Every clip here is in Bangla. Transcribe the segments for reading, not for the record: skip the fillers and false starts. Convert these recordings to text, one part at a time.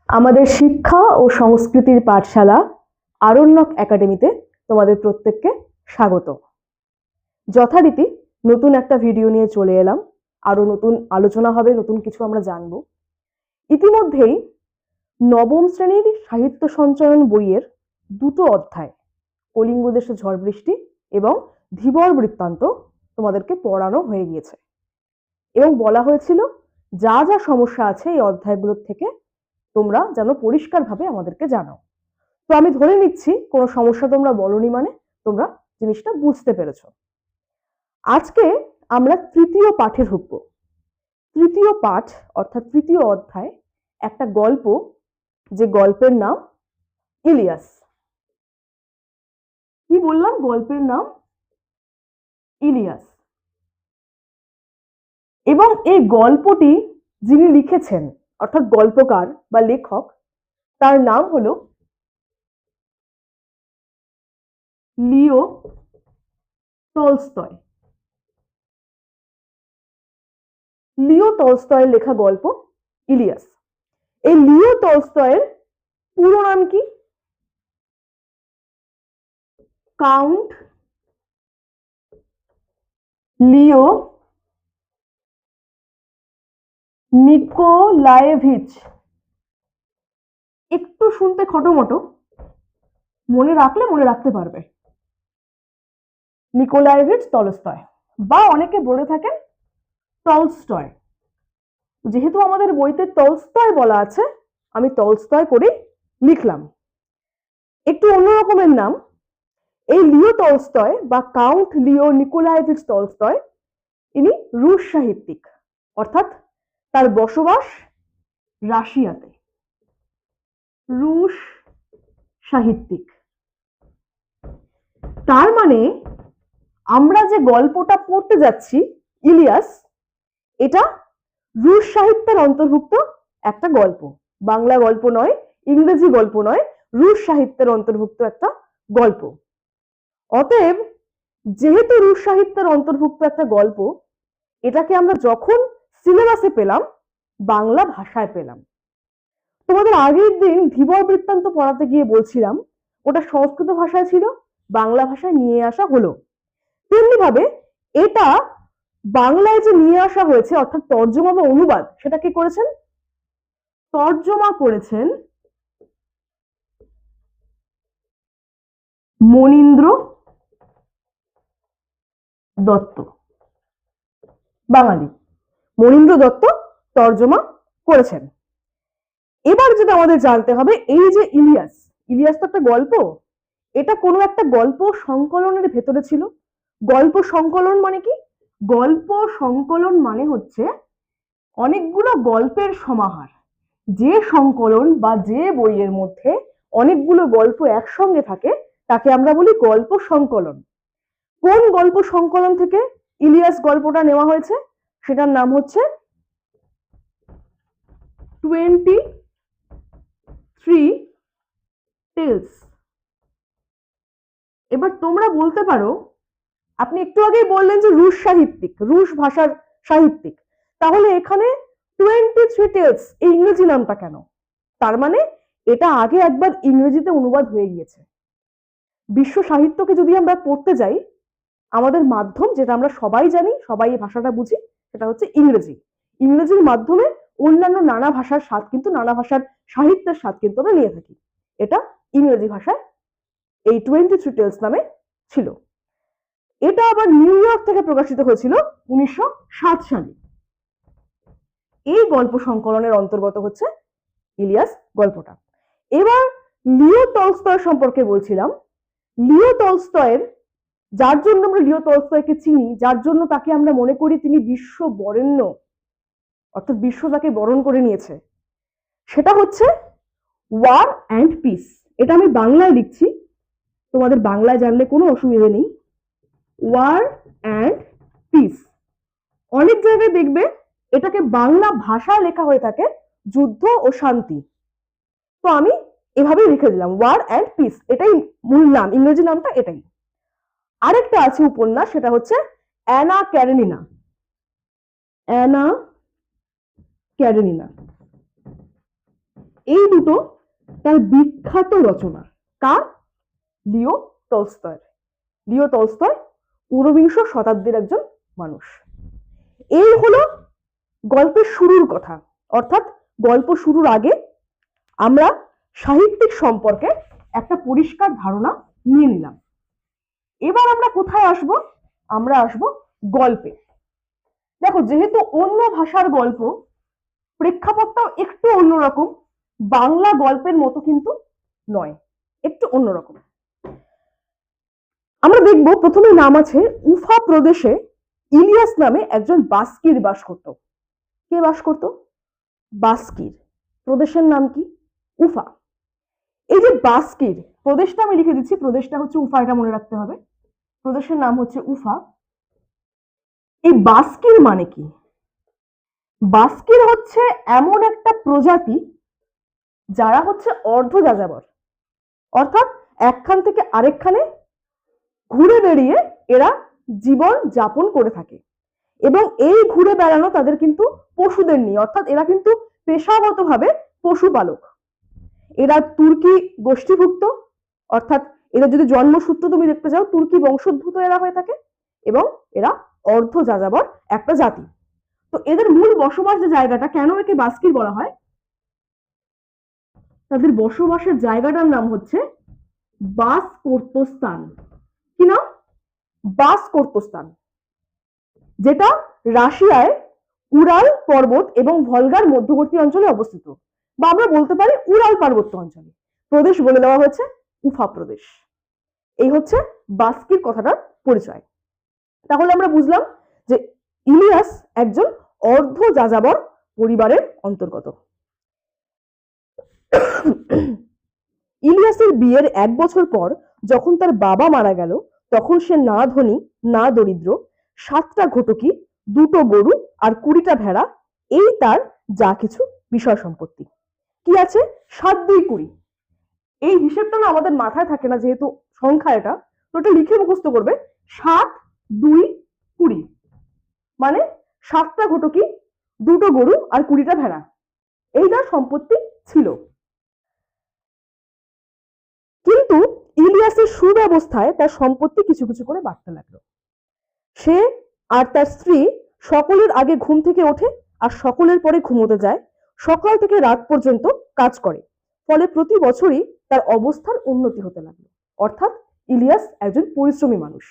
আমাদের শিক্ষা ও সংস্কৃতির পাঠশালা আরণ্যক একাডেমিতে তোমাদের প্রত্যেককে স্বাগত। যথারীতি নতুন একটা ভিডিও নিয়ে চলে এলাম। আরো নতুন আলোচনা হবে, নতুন কিছু আমরা জানবো। ইতিমধ্যেই নবম শ্রেণীর সাহিত্য সঞ্চয়ন বইয়ের দুটো অধ্যায়, কলিঙ্গ দেশে ঝড় বৃষ্টি এবং ধীবর বৃত্তান্ত, তোমাদেরকে পড়ানো হয়ে গিয়েছে এবং বলা হয়েছিল যা যা সমস্যা আছে এই অধ্যায়গুলোর থেকে তোমরা যেন পরিষ্কারভাবে আমাদেরকে জানাও। তো আমি ধরে নিচ্ছি কোনো সমস্যা তোমরা বলনি, মানে তোমরা জিনিসটা বুঝতে পেরেছো। আজকে আমরা তৃতীয় পাঠে ঢুকবো। তৃতীয় পাঠ অর্থাৎ তৃতীয় অধ্যায় একটা গল্প, যে গল্পের নাম ইলিয়াস। কি বললাম? গল্পের নাম ইলিয়াস। এবং এই গল্পটি যিনি লিখেছেন অর্থাৎ গল্পকার বা লেখক, তার নাম হলো লিও টলস্টয়। লিও টলস্টয়ের লেখা গল্প ইলিয়াস। এই লিও টলস্টয়ের পুরো নাম কি? কাউন্ট লিও নিকোলায়েভিচ। একটু শুনতে খটোমটো, মনে রাখলে মনে রাখতে পারবে। নিকোলায়েভিচ টলস্টয়, বা অনেকে বলে থাকেন টলস্টয়। যেহেতু আমাদের বইতে টলস্টয় বলা আছে, আমি টলস্টয় করে লিখলাম। একটু অন্য রকমের নাম। এই লিও টলস্টয় বা কাউন্ট লিও নিকোলায়েভিচ টলস্টয়, ইনি রুশ সাহিত্যিক, অর্থাৎ তার বসবাস রাশিয়াতে। রুশ সাহিত্যিক। তার মানে আমরা যে গল্পটা পড়তে যাচ্ছি ইলিয়াস, এটা রুশ সাহিত্যের অন্তর্ভুক্ত একটা গল্প। বাংলা গল্প নয়, ইংরেজি গল্প নয়, রুশ সাহিত্যের অন্তর্ভুক্ত একটা গল্প। অতএব যেহেতু রুশ সাহিত্যের অন্তর্ভুক্ত একটা গল্প, এটাকে আমরা যখন সিলেবাসে পেলাম বাংলা ভাষায় পেলাম। তোমাদের আগের দিন ধীবর বৃত্তান্ত পড়াতে গিয়ে বলছিলাম ওটা সংস্কৃত ভাষায় ছিল, বাংলা ভাষায় নিয়ে আসা হলো। তেমনি ভাবে এটা বাংলায় যে নিয়ে আসা হয়েছে অর্থাৎ তর্জমা বা অনুবাদ, সেটা কি করেছেন? তর্জমা করেছেন মনীন্দ্র দত্ত। বাঙালি মনীন্দ্র দত্ত তর্জমা করেছেন। এবার যেটা আমাদের জানতে হবে, এই যে ইলিয়াস, ইলিয়াস তো একটা গল্প, এটা কোনো একটা গল্প সংকলনের ভেতরে ছিল। গল্প সংকলন মানে কি? গল্প সংকলন মানে হচ্ছে অনেকগুলো গল্পের সমাহার। যে সংকলন বা যে বইয়ের মধ্যে অনেকগুলো গল্প একসঙ্গে থাকে তাকে আমরা বলি গল্প সংকলন। কোন গল্প সংকলন থেকে ইলিয়াস গল্পটা নেওয়া হয়েছে? সেটার নাম হচ্ছে 23 টেলস। এবার তোমরা বলতে পারো, আপনি একটু আগেই বললেন যে রুশ সাহিত্যিক, রুশ ভাষার সাহিত্যিক, তাহলে এখানে 23 টেলস এই ইংরেজি নামটা কেন? তার মানে এটা আগে একবার ইংরেজিতে অনুবাদ হয়ে গিয়েছে। বিশ্ব সাহিত্যকে যদি আমরা পড়তে যাই, আমাদের মাধ্যম যেটা আমরা সবাই জানি, সবাই এই ভাষাটা বুঝি, সেটা হচ্ছে ইংরেজি। ইংরেজির মাধ্যমে অন্যান্য নানা ভাষার স্বাদ কিন্তু, নানা ভাষার সাহিত্যের স্বাদ কিন্তু আমরা নিয়ে থাকি। এটা ইংরেজি ভাষায় এই 23 টেলস নামে ছিল। এটা আবার নিউ ইয়র্ক থেকে প্রকাশিত হয়েছিল 1907 সালে। এই গল্প সংকলনের অন্তর্গত হচ্ছে ইলিয়াস গল্পটা। এবার লিও টলস্টয় সম্পর্কে বলছিলাম। লিও টলস্টয়ের, যার জন্য আমরা লিও টলস্টয়কে চিনি, যার জন্য তাকে আমরা মনে করি তিনি বিশ্ব বরেণ্য, অর্থাৎ বিশ্ব তাকে বরণ করে নিয়েছে, সেটা হচ্ছে ওয়ার অ্যান্ড পিস। এটা আমি বাংলায় লিখছি, তোমাদের বাংলায় জানলে কোনো অসুবিধা নেই। War and peace. অনেক জায়গায় দেখবে এটাকে বাংলা ভাষায় লেখা হয়ে থাকে যুদ্ধ ও শান্তি। তো আমি এভাবেই লিখে দিলাম ওয়ার অ্যান্ড পিস, এটাই মূল নাম, ইংরেজি নামটা এটাই। আরেকটা আছে উপন্যাস, সেটা হচ্ছে অ্যানা ক্যারেনিনা। অ্যানা ক্যারেনিনা। এই দুটো তার বিখ্যাত রচনা। কার? Leo Tolstoy. লিও টলস্টয় ঊনবিংশ শতাব্দীর একজন মানুষ। এই হলো গল্পের শুরুর কথা, অর্থাৎ গল্প শুরুর আগে আমরা সাহিত্যিক সম্পর্কে একটা পরিষ্কার ধারণা নিয়ে নিলাম। এবার আমরা কোথায় আসব? আমরা আসব গল্পে। দেখো, যেহেতু অন্য ভাষার গল্প, প্রেক্ষাপটটাও একটু অন্যরকম, বাংলা গল্পের মতো কিন্তু নয়, একটু অন্যরকম। আমরা দেখব প্রথমে নাম আছে, উফা প্রদেশে ইলিয়াস নামে একজন বাস্কির বাস করত। কে বাস করত? বাস্কির। প্রদেশের নাম কি? উফা। এই যে বাস্কির প্রদেশটা আমি লিখে দিচ্ছি, প্রদেশটা হচ্ছে উফা, এটা মনে রাখতে হবে। প্রদেশের নাম হচ্ছে উফা। এই বাস্কির মানে কি? বাস্কির হচ্ছে এমন একটা প্রজাতি যারা হচ্ছে অর্ধ যাযাবর, অর্থাৎ একখান থেকে আরেকখানে ঘুরে বেরিয়ে এরা জীবন যাপন করে থাকে। এবং এই ঘুরে বেড়ানো তাদের কিন্তু পশুদের নিয়ে, অর্থাৎ এরা কিন্তু পেশাগতভাবে পশুপালক। এরা তুর্কি গোষ্ঠীভুক্ত, অর্থাৎ এরা যদি জন্মসূত্র তুমি দেখতে যাও তুর্কি বংশোদ্ভূত এরা হয়ে থাকে, এবং এরা অর্ধ যাযাবর একটা জাতি। তো এদের মূল বসবাস যে জায়গাটা, কেন একে বাস্কির বলা হয়? তাদের বসবাসের জায়গাটার নাম হচ্ছে বাসকোর্তস্তান। কি নাম? বাসকোর্তস্তান, যেটা রাশিয়ায় উরাল পর্বত এবং ভলগার মধ্যবর্তী অঞ্চলে অবস্থিত, বা আমরা বলতে পারি উরাল পার্বত্য অঞ্চলে। প্রদেশ বলে দেওয়া হয়েছে উফা প্রদেশ। এই হচ্ছে বাস্কির কথাটার পরিচয়। তাহলে আমরা বুঝলাম যে ইলিয়াস একজন অর্ধ যাযাবর পরিবারের অন্তর্গত। ইলিয়াসের বিয়ের 1 বছর পর যখন তার বাবা মারা গেল, তখন সে না ধনী না দরিদ্র, 7টা ঘটকি, 2টো গরু আর 20টা ভেড়া, এই তার যা কিছু বিষয় সম্পত্তি। কি আছে? 7 2 20। এই হিসেবটা না আমাদের মাথায় থাকে না, যেহেতু সংখ্যা এটা, তো এটা লিখে মুখস্থ করবে। 7 2 20 মানে 7টা ঘটকি, 2টো গরু আর 20টা ভেড়া, এই তার সম্পত্তি ছিল। কিন্তু ইলিয়াসের সুব্যবস্থায় তার সম্পত্তি কিছু কিছু করে বাড়তে লাগলো। সে আর তার স্ত্রী সকলের আগে ঘুম থেকে ওঠে আর সকলের পরে ঘুমোতে যায়, সকাল থেকে রাত পর্যন্ত কাজ করে। ফলে প্রতি বছরই তার অবস্থার উন্নতি হতে লাগলো। অর্থাৎ ইলিয়াস একজন পরিশ্রমী মানুষ।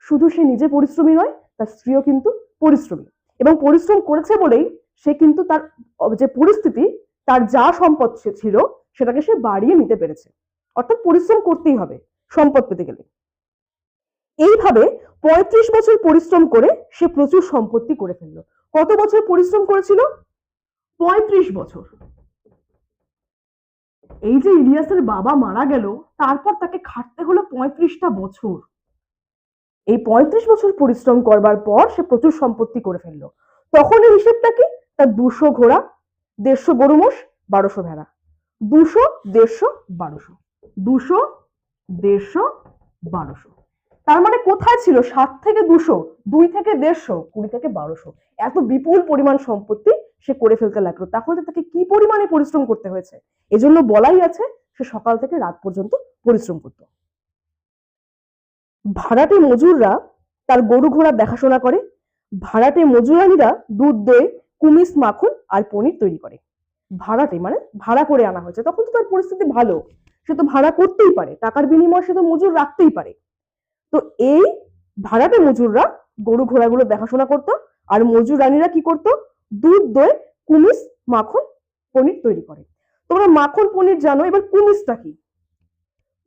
শুধু সে নিজে পরিশ্রমী নয়, তার স্ত্রীও কিন্তু পরিশ্রমী, এবং পরিশ্রম করেছে বলেই সে কিন্তু তার যে পরিস্থিতি, তার যা সম্পদ ছিল সেটাকে সে বাড়িয়ে নিতে পেরেছে। অর্থাৎ পরিশ্রম করতেই হবে সম্পদ পেতে গেলে। এইভাবে 35 বছর পরিশ্রম করে সে প্রচুর সম্পত্তি করে ফেললো। কত বছর পরিশ্রম করেছিল? 35 বছর। এই যে ইলিয়াসের বাবা মারা গেল, তারপর তাকে খাটতে হলো 35টা বছর। এই 35 বছর পরিশ্রম করবার পর সে প্রচুর সম্পত্তি করে ফেললো। তখন এই হিসেবটা কি? তার 200 ঘোড়া, 150 গরু মোষ, 1200 ভেড়া। 200 150 1200, 200 150 1200। তার মানে কোথায় ছিল 7 থেকে 200, 2 থেকে 150, 20 থেকে 1200, এত বিপুল পরিমাণ সম্পত্তি সে করে ফেলতে লাগলো। তাহলে তাকে কি পরিমাণে পরিশ্রম করতে হয়েছে? এজন্য বলাই আছে সে সকাল থেকে রাত পর্যন্ত পরিশ্রম করত। ভাড়াটে মজুররা তার গরু ঘোড়া দেখাশোনা করে। ভাড়াটে মজুরানিরা দুধ, দই, কুমিস, মাখন আর পনির তৈরি করে। ভাড়াটে মানে ভাড়া করে আনা হয়েছে, তখন তো তার পরিস্থিতি ভালো, সে তো ভাড়া করতেই পারে, টাকার বিনিময়ে সে তো মজুর রাখতেই পারে। তো এই ভাড়াটে মজুররা গরু ঘোড়াগুলো দেখাশোনা করতো, আর মজুর রানীরা কি করতো? দুধ, দই, কুমিস, মাখন, পনির তৈরি করে। তোমরা মাখন পনির জানো, এবার কুমিসটা কি?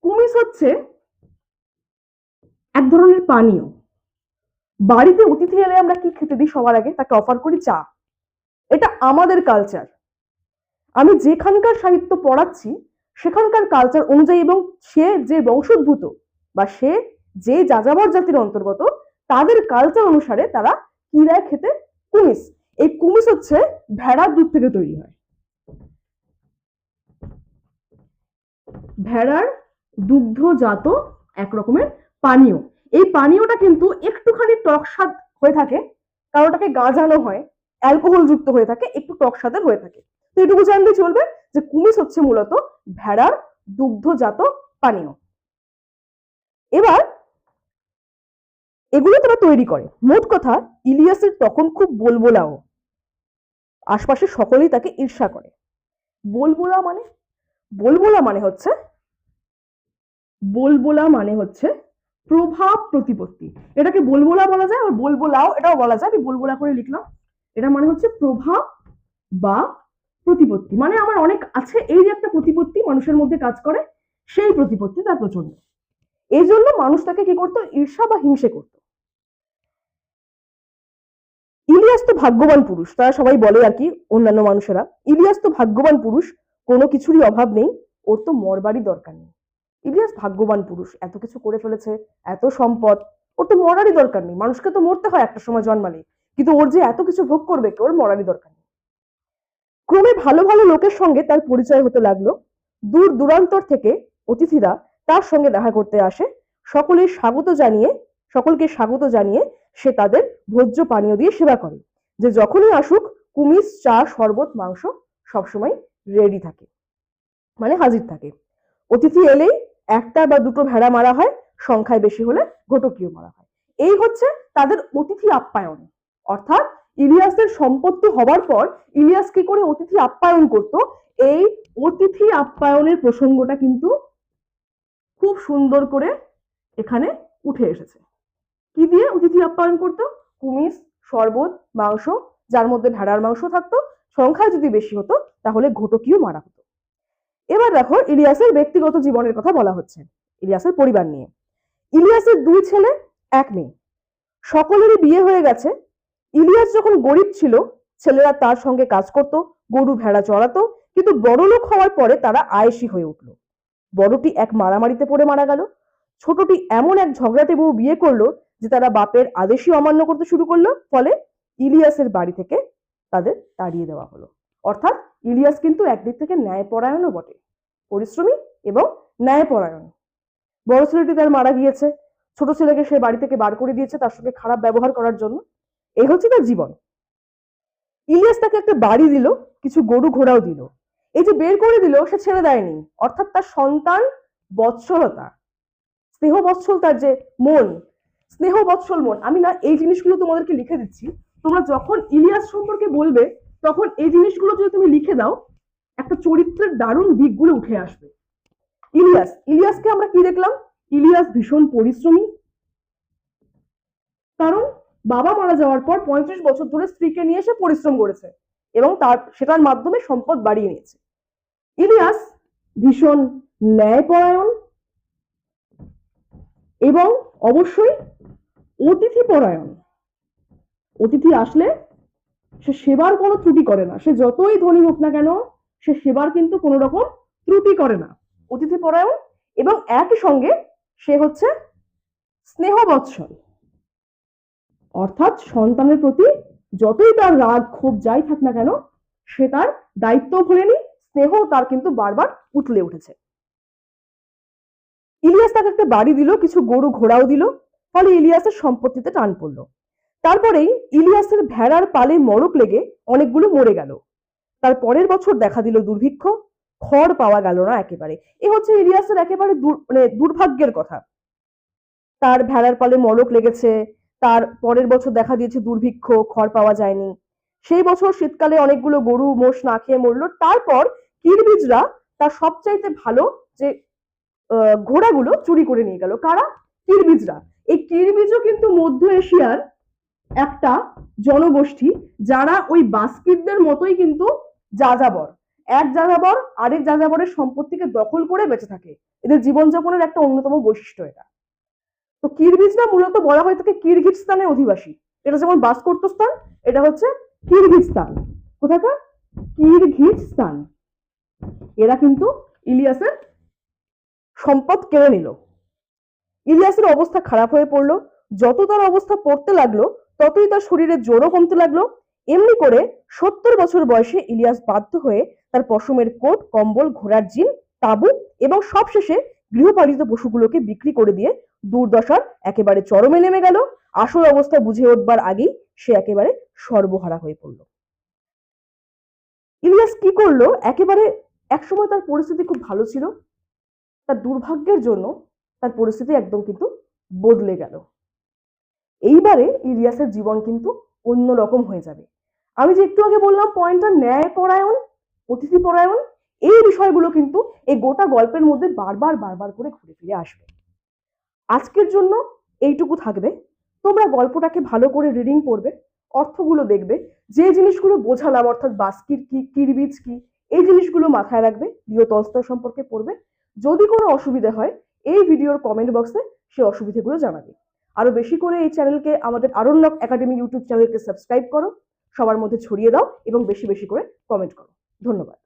কুমিস হচ্ছে এক ধরনের পানীয়। বাড়িতে অতিথি এলে আমরা কি খেতে দিই? সবার আগে তাকে অফার করি চা। এটা আমাদের কালচার। আমি যেখানকার সাহিত্য পড়াচ্ছি সেখানকার কালচার অনুযায়ী, এবং সে যে বংশোদ্ভূত বা সে যে যাযাবর জাতির অন্তর্গত, তাদের কালচার অনুসারে তারা কি দেয় খেতে? কুমিস। এই কুমিস হচ্ছে ভেড়ার দুধ থেকে তৈরি হয়। ভেড়ার দুগ্ধজাত এক রকমের পানীয়। এই পানীয়টা কিন্তু একটুখানি টক স্বাদ হয়ে থাকে, কারণ ওটাকে গাঁজানো হয়, অ্যালকোহল যুক্ত হয়ে থাকে, একটু টক স্বাদের হয়ে থাকে। তো এটুকু জানলে চলবে যে কুমিস হচ্ছে হচ্ছে মূলত ভেড়ার দুগ্ধজাত পানীয়। এবার এগুলো তারা তৈরি করে। মোট কথা ইলিয়াসের তখন খুব বলবোলাও, আশপাশে সকলেই তাকে ঈর্ষা করে। বলবোলা মানে হচ্ছে প্রভাব প্রতিপত্তি। এটাকে বলবোলা বলা যায়, আর বলবোলাও এটাও বলা যায়। আমি বলবোলা করে লিখলাম। এটা মানে হচ্ছে প্রভাব বা প্রতিপত্তি, মানে আমার অনেক আছে, এই যে একটা প্রতিপত্তি মানুষের মধ্যে কাজ করে, সেই প্রতিপত্তি তার প্রচন্ড। এই জন্য মানুষ তাকে কি করতো, ঈর্ষা বা হিংসে করত। ইলিয়াস তো ভাগ্যবান পুরুষ, তারা সবাই বলে আর কি, অন্যান্য মানুষেরা, ইলিয়াস তো ভাগ্যবান পুরুষ, কোনো কিছুরই অভাব নেই, ওর তো মরবারই দরকার নেই। ইলিয়াস ভাগ্যবান পুরুষ, এত কিছু করে ফেলেছে, এত সম্পদ, ওর তো মরারই দরকার নেই। মানুষকে তো মরতে হয় একটা সময় জন্মালে, কিন্তু ওর যে এত কিছু ভোগ করবে, ওর মরারই দরকার নেই। ক্রমে ভালো ভালো লোকের সঙ্গে তার পরিচয় হতে লাগলো। দূর দূরান্তর থেকে অতিথিরা তার সঙ্গে দেখা করতে আসে। সকলকে স্বাগত জানিয়ে সে তাদের ভোজ্য পানীয় দিয়ে সেবা করে, যে যখনই আসুক কুমিজ, চা, শরবত, মাংস সবসময় রেডি থাকে, মানে হাজির থাকে। অতিথি এলেই একটা বা দুটো ভেড়া মারা হয়, সংখ্যায় বেশি হলে ঘটকীয় মারা হয়। এই হচ্ছে তাদের অতিথি আপ্যায়ন। অর্থাৎ ইলিয়াসের সম্পত্তি হবার পর ইলিয়াস কি করে অতিথি আপ্যায়ন করত, এই অতিথি আপ্যায়নের প্রসঙ্গটা কিন্তু খুব সুন্দর করে এখানে উঠে এসেছে। কি দিয়ে অতিথি আপ্যায়ন করতো? কুমিজ, শরবত, মাংস, যার মধ্যে ভেড়ার মাংস থাকতো, সংখ্যায় যদি বেশি হতো তাহলে ঘটকীয় মারা হতো। এবার দেখো ইলিয়াসের ব্যক্তিগত জীবনের কথা বলা হচ্ছে, ইলিয়াসের পরিবার নিয়ে। ইলিয়াসের 2 ছেলে 1 মেয়ে, সকলেরই বিয়ে হয়ে গেছে। ইলিয়াস যখন গরিব ছিল, ছেলেরা তার সঙ্গে কাজ করত, গরু ভেড়া চড়াতো, কিন্তু বড়লোক হওয়ার পরে তারা আয়েশি হয়ে উঠলো। বড়টি এক মারামারিতে পড়ে মারা গেল, ছোটটি এমন এক ঝগড়াটে বউ বিয়ে করলো যে তারা বাপের আদেশই অমান্য করতে শুরু করলো, ফলে ইলিয়াসের বাড়ি থেকে তাদের তাড়িয়ে দেওয়া হলো। অর্থাৎ ইলিয়াস কিন্তু একদিক থেকে ন্যায়পরায়ণও বটে, পরিশ্রমী এবং ন্যায়পরায়ণ। বড় ছেলেটি তার মারা গিয়েছে, ছোট ছেলেকে সে বাড়ি থেকে বার করে দিয়েছে তার সঙ্গে খারাপ ব্যবহার করার জন্য। এই হচ্ছে তার জীবন। ইলিয়াস তাকে একটা বাড়ি দিল, কিছু গরু ঘোড়াও দিল। এই যে বের করে দিল, সে ছেড়ে দেয়নি। অর্থাৎ তার সন্তান বৎসলতা, স্নেহ বৎসল, তার যে মন, স্নেহ বৎসল মন। আমি না এই জিনিসগুলো তোমাদেরকে লিখে দিচ্ছি, তোমরা যখন ইলিয়াস সম্পর্কে বলবে তখন এই জিনিসগুলো যদি তুমি লিখে দাও, একটা চরিত্রের দারুণ দিকগুলো উঠে আসবে। ইলিয়াসকে আমরা কি দেখলাম? ইলিয়াস ভীষণ পরিশ্রমী, কারণ বাবা মারা যাওয়ার পর 35 বছর ধরে স্ত্রীকে নিয়ে সে পরিশ্রম করেছে এবং সেটার মাধ্যমে সম্পদ বাড়িয়ে নিয়েছে। ইলিয়াস ভীষণ ন্যায়পরায়ণ এবং অবশ্যই অতিথি পরায়ণ। অতিথি আসলে সে সেবার কোনো ত্রুটি করে না, সে যতই ধনী হোক না কেন, সে সেবার কিন্তু কোনো রকম ত্রুটি করে না। অতিথি পরায়ণ এবং একই সঙ্গে সে হচ্ছে স্নেহ বৎসল, অর্থাৎ সন্তানের প্রতি যতই তার রাগ ক্ষোভ যাই থাক না কেন, সে তার দায়িত্ব ভুলেনি, স্নেহ তার কিন্তু বারবার উঠলে উঠেছে। ইলিয়াস তাকে একটা বাড়ি দিল, কিছু গরু ঘোড়াও দিল, ফলে ইলিয়াসের সম্পত্তিতে টান পড়লো। তারপরেই ইলিয়াসের ভেড়ার পালে মড়ক লেগে অনেকগুলো মরে গেল। তার পরের বছর দেখা দিল দুর্ভিক্ষ, খড় পাওয়া গেল না একেবারে। এ হচ্ছে ইলিয়াসের একেবারে দুর্ভাগ্যের কথা। তার ভেড়ার পালে মড়ক লেগেছে, তার পরের বছর দেখা দিয়েছে দুর্ভিক্ষ, খড় পাওয়া যায়নি। সেই বছর শীতকালে অনেকগুলো গরু মোষ না খেয়ে মরলো। তারপর কিরবিজরা তার সবচাইতে ভালো যে ঘোড়াগুলো চুরি করে নিয়ে গেল। কারা? কিরবিজরা। এই কিরবিজও কিন্তু মধ্য এশিয়ার একটা জনগোষ্ঠী, যারা ওই বাস্কিটদের মতোই কিন্তু যাযাবর। এক যাযাবর আরেক যাযাবরের সম্পত্তিকে দখল করে বেঁচে থাকে, এদের জীবনযাপনের একটা অন্যতম বৈশিষ্ট্য এটা। তো কিরগিজরা মূলত বলা হয় থাকে কিরগিজস্তানের অধিবাসী। এটা যেমন বাস করত স্থান, এটা হচ্ছে কিরগিজস্তান। কোথাকার? কিরগিজস্তান। এরা কিন্তু ইলিয়াসের সম্পদ কেড়ে নিল। ইলিয়াসের অবস্থা খারাপ হয়ে পড়লো। যত তার অবস্থা পড়তে লাগলো ততই তার শরীরের জোরও কমতে লাগলো। এমনি করে 70 বছর বয়সে ইলিয়াস বাধ্য হয়ে তার পশমের কোট, কম্বল, ঘোড়ার জিন, তাঁবু এবং সবশেষে গৃহপালিত পশুগুলোকে বিক্রি করে দিয়ে দুর্দশার একেবারে চরমে নেমে গেল। আসল অবস্থা বুঝে উঠবার আগেই সে একেবারে সর্বহারা হয়ে পড়ল। ইলিয়াস কি করলো? একেবারে একসময় তার পরিস্থিতি খুব ভালো ছিল, তার দুর্ভাগ্যের জন্য তার পরিস্থিতি একদম কিন্তু বদলে গেল। এইবারে ইলিয়াসের জীবন কিন্তু অন্যরকম হয়ে যাবে। আমি যে একটু আগে বললাম পয়েন্টটা, ন্যায় পরায়ণ, অতিথি পরায়ণ, এই বিষয়গুলো কিন্তু এই গোটা গল্পের মধ্যে বারবার বারবার করে ঘুরে ফিরে আসবে। আজকের জন্য এইটুকু থাকবে। তোমরা গল্পটাকে ভালো করে রিডিং পড়বে, অর্থগুলো দেখবে, যে জিনিসগুলো বোঝালাম অর্থাৎ বাস্কির কি, কিরবিজ কি, এই জিনিসগুলো মাথায় রাখবে, লিও টলস্টয় সম্পর্কে পড়বে। যদি কোনো অসুবিধা হয় এই ভিডিওর কমেন্ট বক্সে সেই অসুবিধাগুলো জানাবে। আরো বেশি করে এই চ্যানেলকে, আমাদের আরণ্যক একাডেমি ইউটিউব চ্যানেলকে সাবস্ক্রাইব করো, সবার মধ্যে ছড়িয়ে দাও এবং বেশি বেশি করে কমেন্ট করো। ধন্যবাদ।